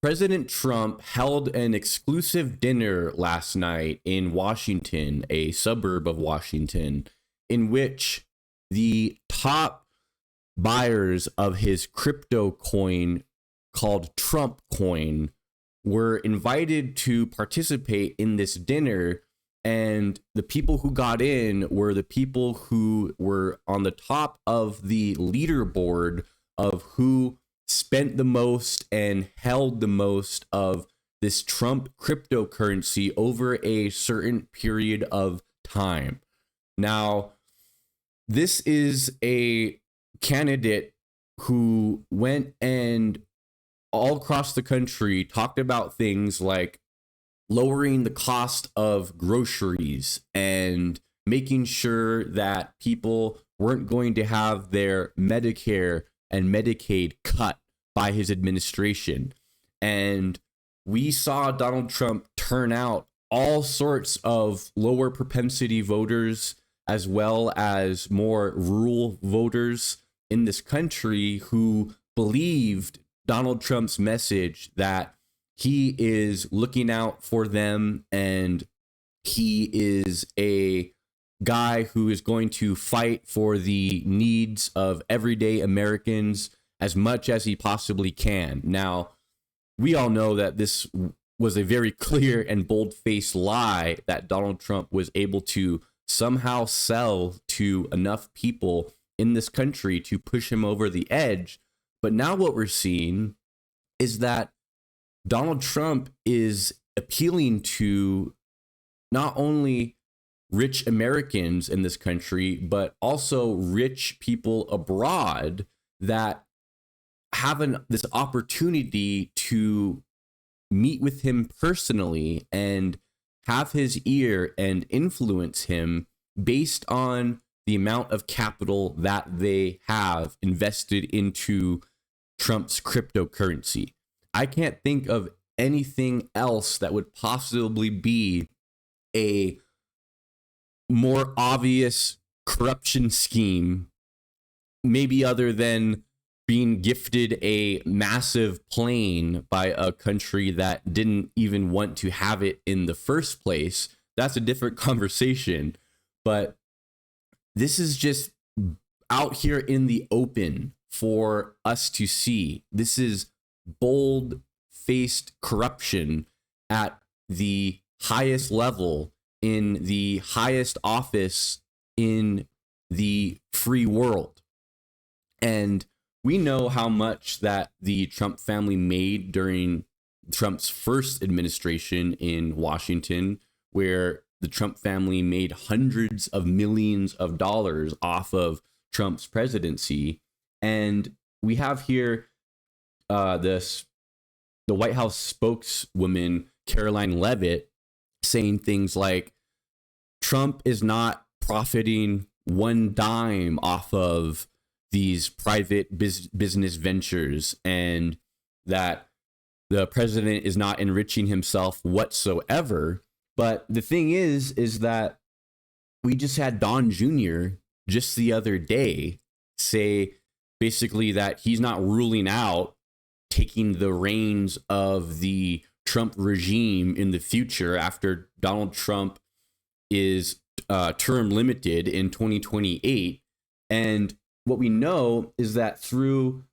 President Trump held an exclusive dinner last night in Washington, a suburb of Washington, in which the top buyers of his crypto coin called Trump coin were invited to participate in this dinner. And the people who got in were the people who were on the top of the leaderboard of who spent the most and held the most of this Trump cryptocurrency over a certain period of time. Now, this is a candidate who went and all across the country talked about things like lowering the cost of groceries and making sure that people weren't going to have their Medicare and Medicaid cut by his administration. And we saw Donald Trump turn out all sorts of lower propensity voters as well as more rural voters in this country who believed Donald Trump's message that he is looking out for them and he is a guy who is going to fight for the needs of everyday Americans as much as he possibly can. Now, we all know that this was a very clear and bold-faced lie that Donald Trump was able to somehow sell to enough people in this country to push him over the edge. But now what we're seeing is that Donald Trump is appealing to not only rich Americans in this country, but also rich people abroad that have this opportunity to meet with him personally and have his ear and influence him based on the amount of capital that they have invested into Trump's cryptocurrency. I can't think of anything else that would possibly be a more obvious corruption scheme, maybe other than being gifted a massive plane by a country that didn't even want to have it in the first place. That's a different conversation. But this is just out here in the open for us to see. This is bold-faced corruption at the highest level in the highest office in the free world. And we know how much that the Trump family made during Trump's first administration in Washington, where the Trump family made hundreds of millions of dollars off of Trump's presidency. And we have here the White House spokeswoman, Caroline Leavitt, saying things like Trump is not profiting one dime off of these private business ventures and that the president is not enriching himself whatsoever. But the thing is that we just had Don Jr. just the other day say basically that he's not ruling out taking the reins of the Trump regime in the future after Donald Trump is term limited in 2028. And what we know is that through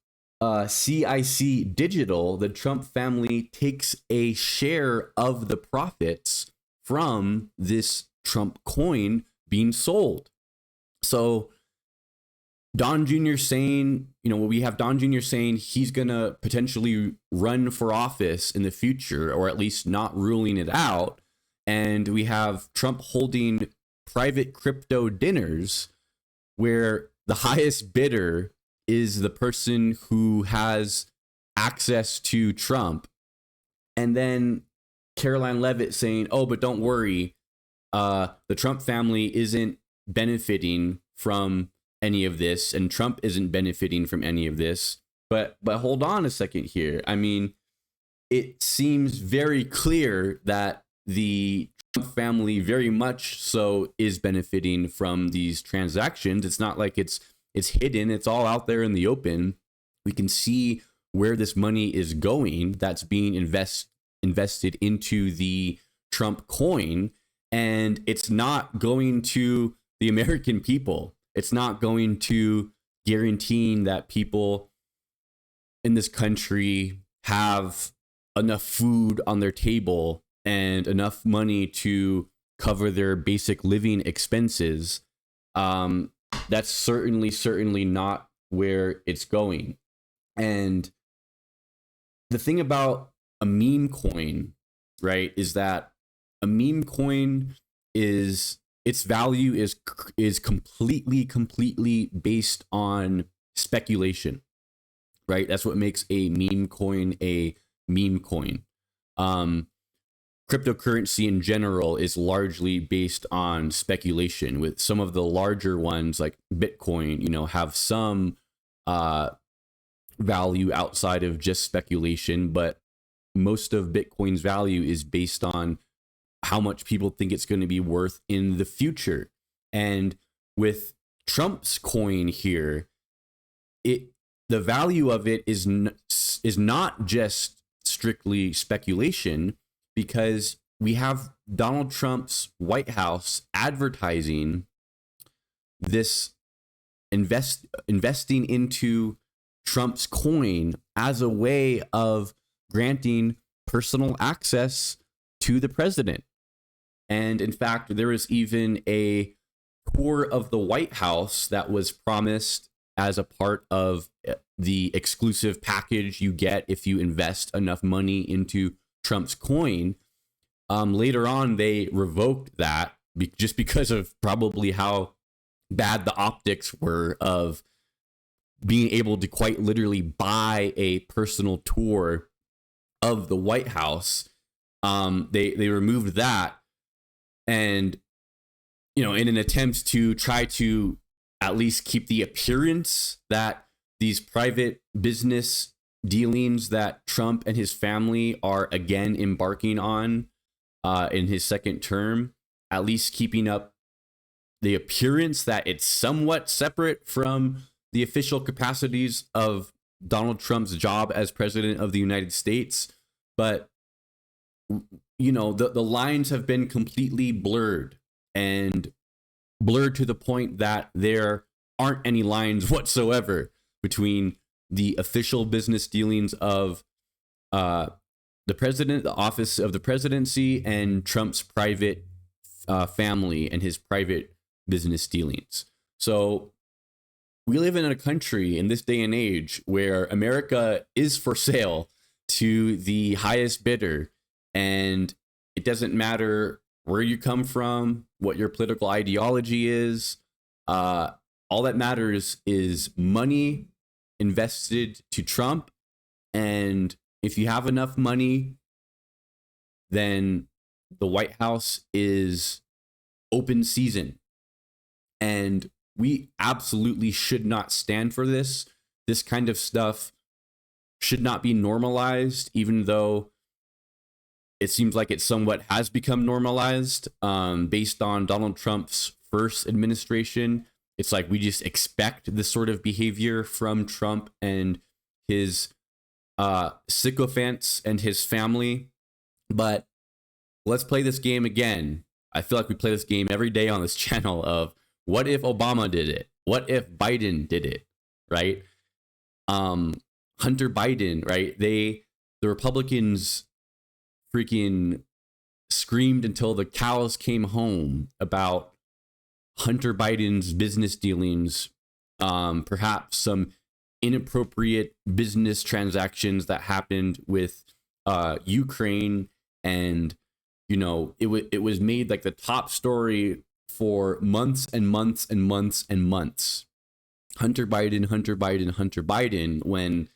CIC Digital, the Trump family takes a share of the profits from this Trump coin being sold. So Don Jr. saying, we have Don Jr. saying he's going to potentially run for office in the future, or at least not ruling it out. And we have Trump holding private crypto dinners where the highest bidder is the person who has access to Trump. And then Caroline Leavitt saying, oh, but don't worry, the Trump family isn't benefiting from any of this, and Trump isn't benefiting from any of this. But hold on a second here. I mean, it seems very clear that the Trump family very much so is benefiting from these transactions. It's not like it's hidden. It's all out there in the open. We can see where this money is going that's being invested into the Trump coin, and it's not going to the American people. It's not going to guaranteeing that people in this country have enough food on their table and enough money to cover their basic living expenses. That's certainly not where it's going. And the thing about a meme coin, right, is that a meme coin is its value is completely based on speculation, right? That's what makes a meme coin a meme coin. Cryptocurrency in general is largely based on speculation, with some of the larger ones like Bitcoin, you know, have some value outside of just speculation, but most of Bitcoin's value is based on how much people think it's going to be worth in the future. And with Trump's coin here, the value of it is not just strictly speculation, because we have Donald Trump's White House advertising this investing into Trump's coin as a way of granting personal access to the president. And in fact, there was even a tour of the White House that was promised as a part of the exclusive package you get if you invest enough money into Trump's coin. Later on, they revoked that just because of probably how bad the optics were of being able to quite literally buy a personal tour of the White House. They removed that, and you know, in an attempt to try to at least keep the appearance that these private business dealings that Trump and his family are again embarking on in his second term, at least keeping up the appearance that it's somewhat separate from the official capacities of Donald Trump's job as president of the United States. But, you know, the lines have been completely blurred, and blurred to the point that there aren't any lines whatsoever between the official business dealings of the president, the office of the presidency, and Trump's private family and his private business dealings. So we live in a country in this day and age where America is for sale to the highest bidder, and it doesn't matter where you come from, what your political ideology is. All that matters is money invested to Trump. And if you have enough money, then the White House is open season. And we absolutely should not stand for this. This kind of stuff should not be normalized, even though it seems like it somewhat has become normalized based on Donald Trump's first administration. It's like we just expect this sort of behavior from Trump and his sycophants and his family. But let's play this game again. I feel like we play this game every day on this channel of what if Obama did it? What if Biden did it? Right? Hunter Biden, right? The Republicans freaking screamed until the cows came home about Hunter Biden's business dealings, perhaps some inappropriate business transactions that happened with Ukraine, and you know, it was made like the top story for months and months and months and months. Hunter Biden, Hunter Biden, Hunter Biden, when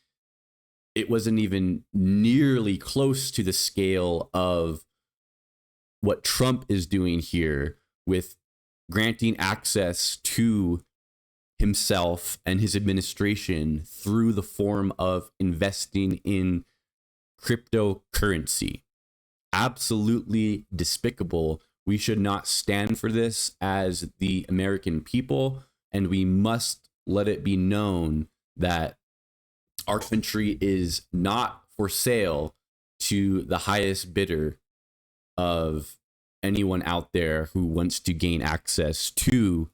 it wasn't even nearly close to the scale of what Trump is doing here with granting access to himself and his administration through the form of investing in cryptocurrency. Absolutely despicable. We should not stand for this as the American people, and we must let it be known that our country is not for sale to the highest bidder of anyone out there who wants to gain access to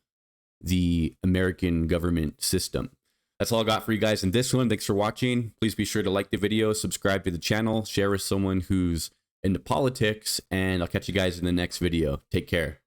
the American government system. That's all I got for you guys in this one. Thanks for watching. Please be sure to like the video, subscribe to the channel, share with someone who's into politics, and I'll catch you guys in the next video. Take care.